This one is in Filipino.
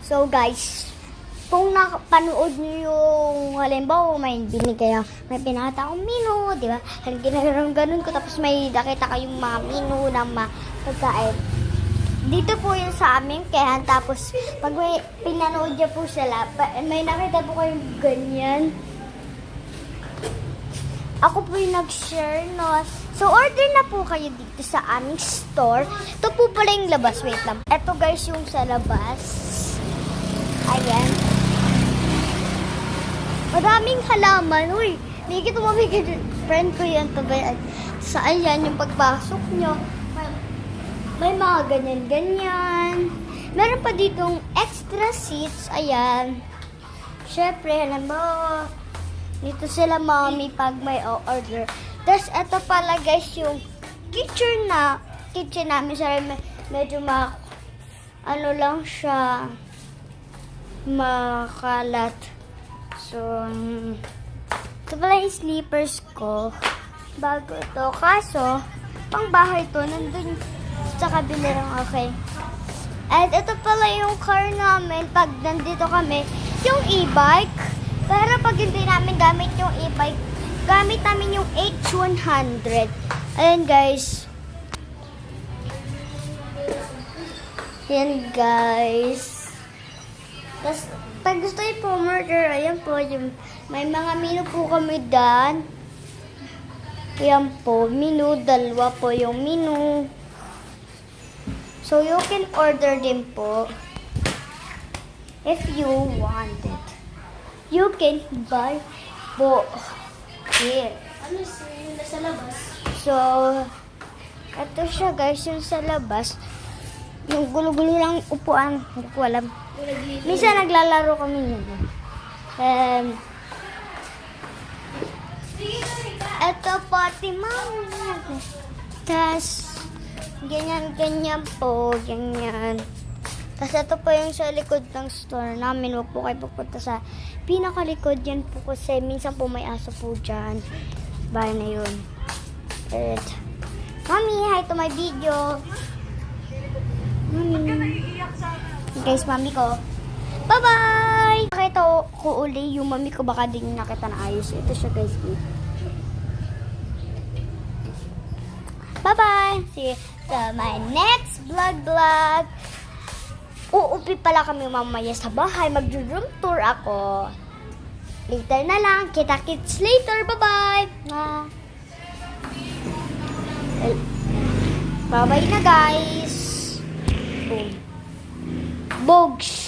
So guys, kung napanood niyo yung halimbawa may binigay may pinakita akong menu, di ba? Ganun ko tapos may nakita kayong mga menu ng mga pagkain. Dito po yung sa amin kaya tapos pag may pinanood niyo po sila, may nakita po kayong ganyan. Ako po yung nag-share, no? So, order na po kayo dito sa aming store. Ito po pala yung labas. Wait lang. Ito guys yung sa labas. Ayan. Maraming halaman. Uy, may tumamigay. Friend ko yan. Sa ayan yung pagpasok nyo. May mga ganyan-ganyan. Meron pa ditong extra seats. Ayan. Syempre, halimbawa, dito sila mommy pag may order. Tapos ito pala guys yung kitchen namin. Sorry, medyo ano lang siya, makalat. So, ito pala yung sleepers ko. Bago ito. Kaso, pang bahay to. Nandun sa kabila lang. Okay. At ito pala yung car namin. Pag nandito kami, yung e-bike. Pero pag hindi namin gamit yung e-bike, gamit namin yung H100. Ayan guys. Ayan guys. Tapos, pag gusto nyo po order, ayan po, yung, may mga menu po kami dyan. Ayan po, menu, dalawa po yung menu. So, you can order din po if you want it. You can buy po here. Ano yung nasa labas? So, ito siya guys, yung sa labas. Yung gulo-gulo lang upuan. Hindi ko alam. Minsan naglalaro kami yun. Ito po, timang. Tapos, ganyan-ganyan po. Ganyan. Tapos ito po yung sa likod ng store namin. Huwag po kayo pupunta sa pinakalikod. Yan po kasi minsan po may aso po dyan. Bahay na yun. At, Mami, hi to my video. Mami. Guys, mami ko. Bye-bye! Nakita ko uli yung mami ko. Baka din nakita na ayos. Ito siya guys. Bye-bye! See you sa my next vlog. Uupi pala kami mamaya sa bahay. Mag-room tour ako. Later na lang. Kita-kits later. Bye-bye! Bye-bye na guys. Boom. Bogs.